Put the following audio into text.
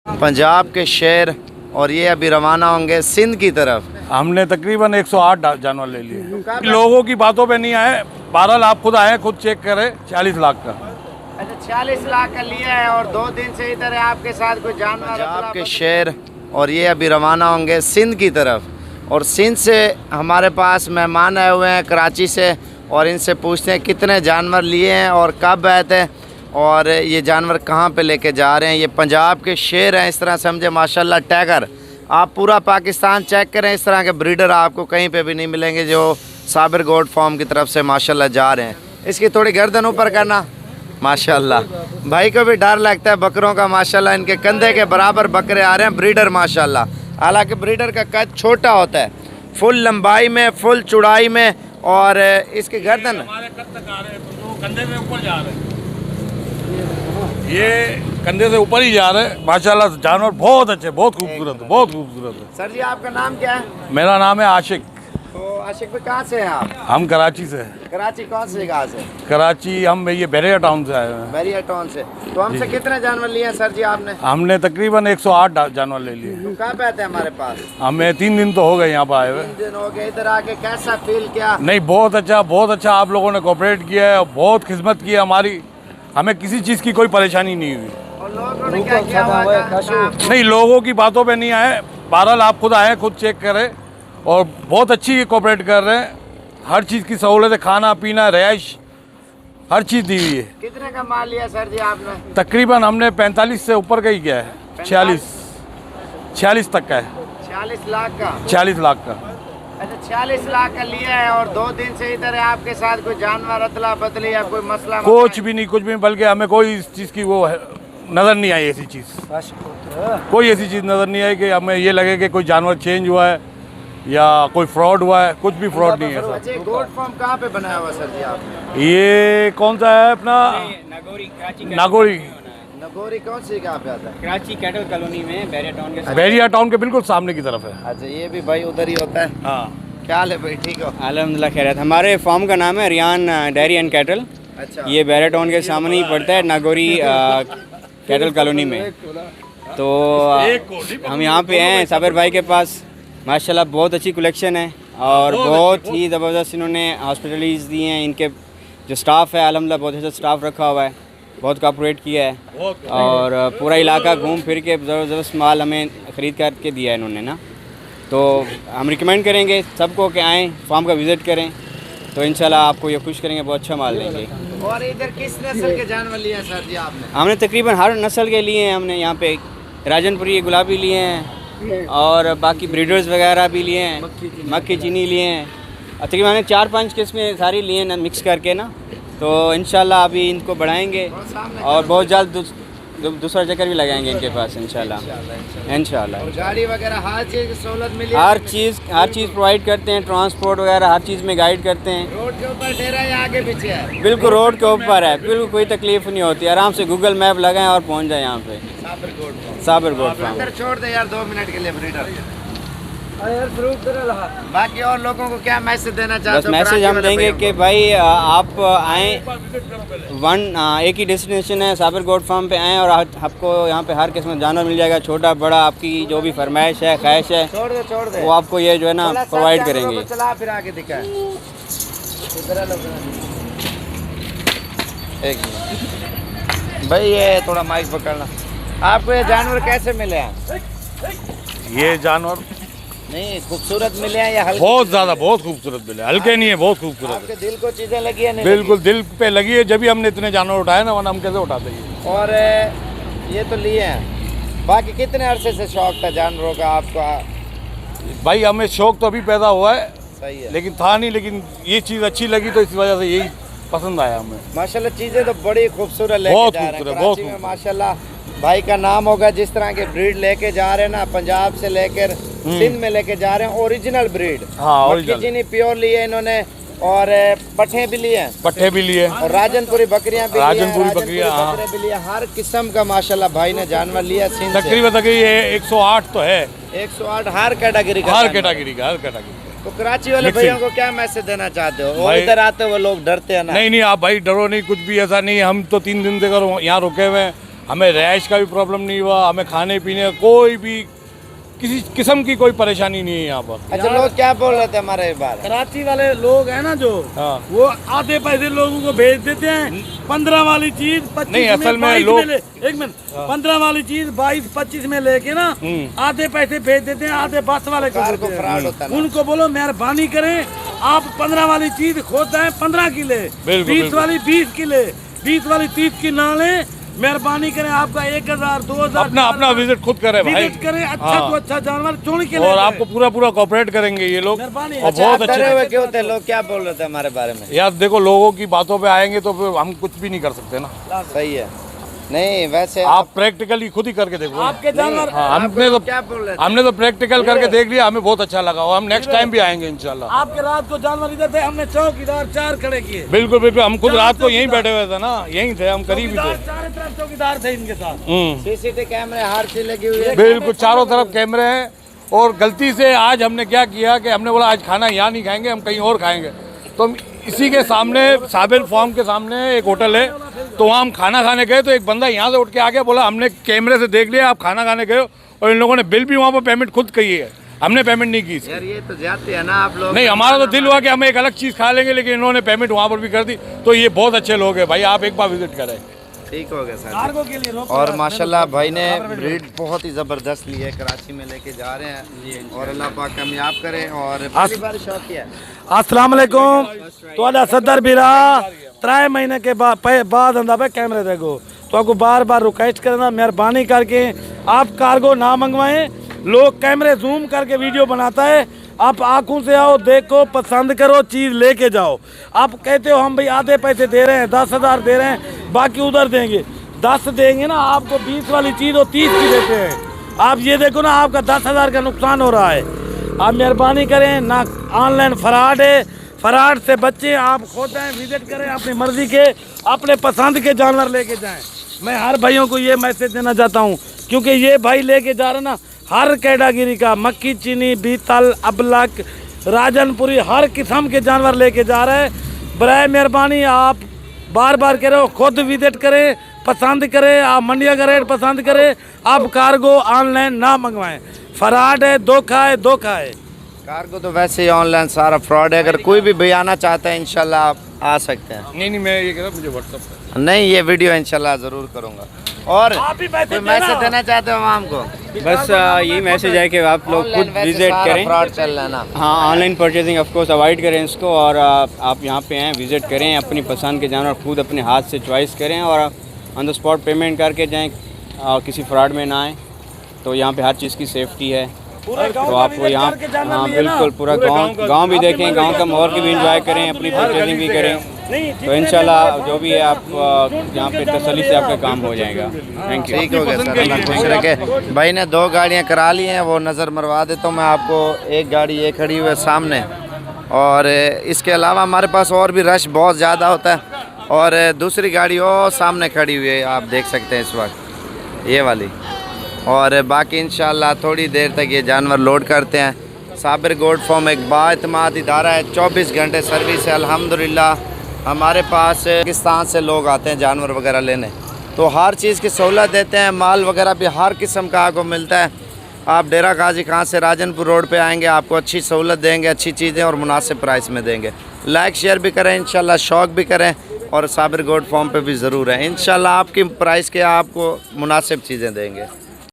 पंजाब के शेर और ये अभी रवाना होंगे सिंध की तरफ। हमने तकरीबन 108 जानवर ले लिए। लोगों की बातों पे नहीं आए, 12 लाख खुद आए, खुद चेक करे 40 लाख का। अच्छा 40 लाख का लिया है और 2 दिन से इधर है आपके साथ कोई जानवर। पंजाब के शेर और ये अभी रवाना होंगे सिंध की तरफ। और सिंध से हमारे पास मेहमान आए हुए हैं कराची से, और इनसे पूछते हैं कितने जानवर लिए हैं और कब आए थे और ये जानवर कहाँ पे लेके जा रहे हैं। ये पंजाब के शेर हैं, इस तरह समझे माशाल्लाह टाइगर। आप पूरा पाकिस्तान चेक करें, इस तरह के ब्रीडर आपको कहीं पे भी नहीं मिलेंगे जो साबिर गोट फार्म की तरफ से माशाल्लाह जा रहे हैं। इसकी थोड़ी गर्दन ऊपर करना माशाल्लाह। भाई को भी डर लगता है बकरों का माशाल्लाह। इनके कंधे के बराबर बकरे आ रहे हैं ब्रीडर माशाल्लाह। हालांकि ब्रीडर का कद छोटा होता है, फुल लंबाई में फुल चौड़ाई में, और इसकी गर्दन कंधे से ऊपर जा रहे हैं, ये कंधे से ऊपर ही जा रहे हैं माशाल्लाह। जानवर बहुत अच्छे, बहुत खूबसूरत है, बहुत खूबसूरत है। सर जी आपका नाम क्या है? मेरा नाम है आशिक। तो आशिक भाई कहाँ से हैं आप? हम कराची से हैं। कराची कौन सी जगह से? कराची हम ये बैरिया टाउन से आए हुए हैं। बैरिया टाउन से। तो हमसे कितने जानवर लिए हैं सर जी आपने? हमने तकरीबन 108 जानवर ले लिए। तो कब आए थे हमारे पास? हमें 3 दिन तो हो गए यहाँ पर आए हुए। 3 दिन हो गए। इधर आके कैसा फील किया? नहीं, बहुत अच्छा आप लोगों ने कोऑपरेट किया है, बहुत खिदमत की है हमारी। हमें किसी चीज़ की कोई परेशानी नहीं हुई। और लोगों ने क्या किया हुआ? नहीं, लोगों की बातों पे नहीं आए, 12 लाख खुद आए, खुद चेक करे, और बहुत अच्छी कोऑपरेट कर रहे हैं। हर चीज़ की सहूलत है, खाना पीना रिहाइश हर चीज़ दी हुई है। कितने का माल लिया सर जी आपने? तकरीबन हमने 45 से ऊपर का ही किया है। 46 तक का है। 40 लाख का? 40 लाख का। अच्छा 40 लाख का लिया है और 2 दिन से इधर है आपके साथ कोई जानवर अदला बदली या कोई मसला? कुछ भी नहीं, बल्कि हमें कोई इस चीज़ की वो नज़र नहीं आई। ऐसी चीज़ कोई ऐसी चीज़ नज़र नहीं आई कि हमें ये लगे कि कोई जानवर चेंज हुआ है या कोई फ्रॉड हुआ है। कुछ भी फ्रॉड नहीं है सर। अच्छा गोट फार्म कहाँ पे बनाया हुआ सर जी आपने? ये कौन सा है अपना? नागौरी। नगोरी कौन सी जगह पे आता है? कराची कैटल कॉलोनी में बैरिया टाउन के बिल्कुल सामने की तरफ है। अच्छा ये भी भाई उधर ही होता है। हाँ, क्या हाल है भाई, ठीक हो? अल्हम्दुलिल्लाह खैरियत। हमारे फार्म का नाम है रियान डेयरी एंड कैटल। अच्छा ये बैरिया टाउन के सामने ही पड़ता है, नागौरी कैटल कॉलोनी में। तो हम यहाँ पे हैं साबिर भाई के पास। माशाल्लाह बहुत अच्छी कलेक्शन है और बहुत ही ज़बरदस्त इन्होंने हॉस्पिटलिटीज़ दी हैं। इनके जो स्टाफ है अल्हम्दुलिल्लाह बहुत अच्छा स्टाफ रखा हुआ है, बहुत कोऑपरेट किया है, और पूरा इलाका घूम फिर के ज़बरदस्त माल हमें ख़रीद करके दिया है इन्होंने ना। तो हम रिकमेंड करेंगे सबको कि आएँ, फार्म का विज़िट करें, तो इंशाल्लाह आपको ये खुश करेंगे, बहुत अच्छा माल लेंगे। और इधर किस नस्ल के जानवर लिए हैं सर जी आपने? हमने तकरीबन हर नस्ल के लिए हैं। हमने यहाँ पे राजनपुरी गुलाबी लिए हैं और बाकी ब्रीडर्स वगैरह भी लिए हैं, मक्खी चीनी लिए हैं। तकरीबन हमने 4-5 किस्में सारी लिए ना मिक्स करके ना। तो इंशाल्लाह अभी इनको बढ़ाएंगे और बहुत जल्द दूसरा चक्कर भी लगाएंगे इनके पास इंशाल्लाह। और गाड़ी वगैरह हर चीज़ की सहूलत मिली? हर चीज़ प्रोवाइड करते हैं, ट्रांसपोर्ट वगैरह हर चीज़ में गाइड करते हैं। रोड के ऊपर डेरा या आगे पीछे है? बिल्कुल रोड के ऊपर है, बिल्कुल कोई तकलीफ नहीं होती। आराम से गूगल मैप लगाएं और पहुंच जाए यहाँ पे साबिर गोट फार्म। अंदर छोड़ दे यार 2 मिनट के लिए ब्रीडर। बाकी और लोगों को क्या मैसेज देना चाहते बस हो? मैसेज हम देंगे कि भाई आप आएँ, एक ही डेस्टिनेशन है, साबिर गोट फार्म पे आएँ और आपको यहाँ पे हर किस्म का जानवर मिल जाएगा, छोटा बड़ा। आपकी जो भी फरमाइश है, ख्वाहिश है, छोड़ दे वो आपको ये जो है ना प्रोवाइड करेंगे। चला फिर आगे दिखाए। एक मिनट भाई, ये थोड़ा माइक पकड़ना। आपको ये जानवर कैसे मिले हैं? ये जानवर नहीं खूबसूरत मिले हैं या हल्के? बहुत ज़्यादा, बहुत खूबसूरत मिले, हल्के नहीं है, बहुत खूबसूरत आपके दिल को चीज़ें लगी है? नहीं बिल्कुल दिल पे लगी है, जब भी हमने इतने जानवर उठाए ना, वरना हम कैसे उठाते हैं। और ये तो लिए हैं। बाकी कितने अरसे से शौक था जानवरों का आपका? भाई हमें शौक तो अभी पैदा हुआ है, सही है, लेकिन था नहीं, लेकिन ये चीज़ अच्छी लगी तो इस वजह से यही पसंद आया हमें। माशाल्लाह चीज़ें तो बड़ी खूबसूरत लेके बहुत जा रहे हैं। खूबसूरत, कराची बहुत में खूबसूरत। माशाल्लाह भाई का नाम होगा, जिस तरह के ब्रीड लेके जा रहे हैं ना, पंजाब से लेकर सिंध में लेके जा रहे हैं ओरिजिनल ब्रीड। हाँ, मक्खी ओरिजिनल चीनी प्योर लिए इन्होंने, और पट्ठे भी लिए हैं, पट्टे भी लिए, और राजनपुरी बकरियां भी राजनपुरी लिए हैं, बकरियां, हाँ। बकरे भी लिए। हर किस्म का माशाल्लाह भाई ने जानवर लिया सिंध से। तकरीबन ये 108 तो है, 108 हर कैटेगरी का हर जानवर। कैटेगरी का, हर कैटेगरी का। तो कराची वाले मिक्सिंग। भैया को क्या मैसेज देना चाहते हो? वो भाई- इधर आते हुए लोग डरते हैं ना? नहीं, आप भाई डरो नहीं, कुछ भी ऐसा नहीं। हम तो 3 दिन से यहाँ रुके हुए हैं, हमें रैश का भी प्रॉब्लम नहीं हुआ, हमें खाने पीने का कोई भी किसी किस्म की कोई परेशानी नहीं है यहाँ पर। अच्छा, लोग क्या बोल रहे थे हमारे इस बार? कराची वाले लोग हैं ना जो, हाँ। वो आधे पैसे लोगों को भेज देते हैं। 15 वाली चीज 25 नहीं, असल में 22 लोग- एक मिनट, 15 वाली चीज 22-25 में लेके ना आधे पैसे भेज देते हैं, आधे बस वाले को कार को देते हैं। फ्रॉड होता है ना। उनको बोलो मेहरबानी करें, आप 15 वाली चीज खोद हैं 15 की ले, 20 वाली 20 की ले, 20 वाली 30 की ना ले। मेहरबानी करें, आपका 1000 2000 अपना विजिट खुद करें भाई, विजिट करें। अच्छा हाँ। तो अच्छा जानवर चुन के ले और जाएं। आपको पूरा कोऑपरेट करेंगे ये लोग, मेहरबानी। और अच्छा, आप बहुत डरे अच्छे। हुए क्यों थे? लोग क्या बोल रहे थे हमारे बारे में? यार देखो, लोगों की बातों पे आएंगे तो फिर हम कुछ भी नहीं कर सकते ना। सही है। नहीं वैसे आप प्रैक्टिकली खुद ही करके देखो। आपके जानवर हाँ, क्या बोल रहे थे? हमने तो प्रैक्टिकल करके देख लिया, हमें बहुत अच्छा लगा और हम नेक्स्ट टाइम भी आएंगे इंशाल्लाह। आपके रात को जानवर इधर थे, हमने चौकीदार 4 खड़े किए। बिल्कुल, हम खुद रात को यहीं बैठे हुए थे ना, यहीं थे, हम करीब ही चौकीदार थे। चारों तरफ चौकीदार थे इनके साथ। सीसीटीवी कैमरे हर चीज लगी हुई है। बिल्कुल चारों तरफ कैमरे हैं। और गलती से आज हमने क्या किया कि हमने बोला आज खाना यहाँ नहीं खाएंगे, हम कहीं और खाएंगे। तो हम इसी के सामने साबिर फार्म के सामने एक होटल है, तो वहाँ हम खाना खाने गए तो एक बंदा यहाँ से उठ के आ गया, बोला हमने कैमरे से देख लिया आप खाना खाने गए हो, और इन लोगों ने बिल भी वहाँ पर पेमेंट खुद की है, हमने पेमेंट नहीं की इसकी। यार ये तो जाते हैं ना आप लोग। नहीं, हमारा तो दिल हुआ कि हम एक अलग चीज़ खा लेंगे, लेकिन इन्होंने पेमेंट वहाँ पर भी कर दी। तो ये बहुत अच्छे लोग हैं भाई, आप एक बार विजिट करें। ठीक हो गया सर। कार्गो के लिए रोक और लगा। माशाल्लाह भाई ने ब्रीड बहुत ही ज़बरदस्त ली है, कराची में लेके जा रहे हैं और अल्लाह पाक कामयाब करे। और पहली बार शौक किया। अस्सलाम वालेकुम। तो सदर बिरा 3 महीने के बाद अंदा पे कैमरे देखो, तो आपको बार बार रिक्वेस्ट करना, मेहरबानी करके आप कार्गो ना मंगवाएं। लोग कैमरे जूम करके वीडियो बनाता है, आप आंखों से आओ, देखो, पसंद करो, चीज़ लेके जाओ। आप कहते हो हम भाई आधे पैसे दे रहे हैं, 10,000 दे रहे हैं, बाकी उधर देंगे। 10 देंगे ना, आपको 20 वाली चीज़ और 30 की देते हैं। आप ये देखो ना, आपका 10,000 का नुकसान हो रहा है। आप मेहरबानी करें ना, ऑनलाइन फ्रॉड है, फ्रॉड से बच्चे। आप खुद आए, विजिट करें, अपनी मर्जी के अपने पसंद के जानवर लेके जाएं। मैं हर भाइयों को ये मैसेज देना चाहता हूँ, क्योंकि ये भाई लेके जा रहे ना हर कैटेगरी का, मक्खी, चीनी, बीतल, अबलक, राजनपुरी, हर किस्म के जानवर लेके जा रहे हैं। बराए मेहरबानी आप बार बार कह रहे हो, खुद विजिट करें, पसंद करें, आप मंडिया का रेट पसंद करें। आप कार्गो ऑनलाइन ना मंगवाएं, फ्रॉड है, धोखा है, धोखा है। कार्गो तो वैसे ही ऑनलाइन सारा फ्रॉड है। अगर कोई भी भाई आना चाहता है इंशाल्लाह आप आ सकते हैं। नहीं, मैं ये कह रहा हूँ मुझे व्हाट्सअप नहीं, ये वीडियो इंशाल्लाह ज़रूर करूँगा। और आप भी मैसेज कोई मैसेज देना चाहते हो आवाम को? बस यही मैसेज है कि आप लोग खुद विजिट करें। फ्रॉड चल रहा है ना। हाँ, online purchasing of course avoid करें इसको, और आप यहाँ पे आएँ, विज़िट करें, अपनी पसंद के जानवर खुद अपने हाथ से चॉइस करें और ऑन द स्पॉट पेमेंट करके जाएँ, किसी फ्रॉड में ना आए। तो यहाँ पे हर चीज़ की सेफ्टी है, तो आपको यहाँ हाँ बिल्कुल पूरा गांव भी देखें, गांव का माहौल की भी इंजॉय करें, अपनी परचेजिंग भी करें। तो इंशाल्लाह जो भी है आप यहाँ पे तसल्ली से आपका काम हो जाएगा। Thank you. ठीक हो गया सर, अल्लाह खुश रखे। भाई ने 2 गाड़ियाँ करा ली हैं, वो नज़र मरवा देता हूँ मैं आपको। एक गाड़ी ये खड़ी हुई है सामने, और इसके अलावा हमारे पास और भी रश बहुत ज़्यादा होता है। और दूसरी गाड़ी और सामने खड़ी हुई है, आप देख सकते हैं इस वक्त, ये वाली। और बाकी इंशाल्लाह थोड़ी देर तक ये जानवर लोड करते हैं। साबिर गोट फार्म एक बाएतमाद इदारा है, 24 घंटे सर्विस है अल्हम्दुलिल्लाह। हमारे पास पाकिस्तान से लोग आते हैं जानवर वगैरह लेने, तो हर चीज़ की सहूलत देते हैं। माल वगैरह भी हर किस्म का आपको मिलता है। आप डेरा गाजी खान से राजनपुर रोड पे आएंगे, आपको अच्छी सहूलत देंगे, अच्छी चीज़ें और मुनासिब प्राइस में देंगे। लाइक शेयर भी करें इंशाल्लाह, शौक भी करें, और साबिर गोट फार्म पे भी ज़रूर है। इंशाल्लाह आपकी प्राइस के आपको मुनासिब चीज़ें देंगे।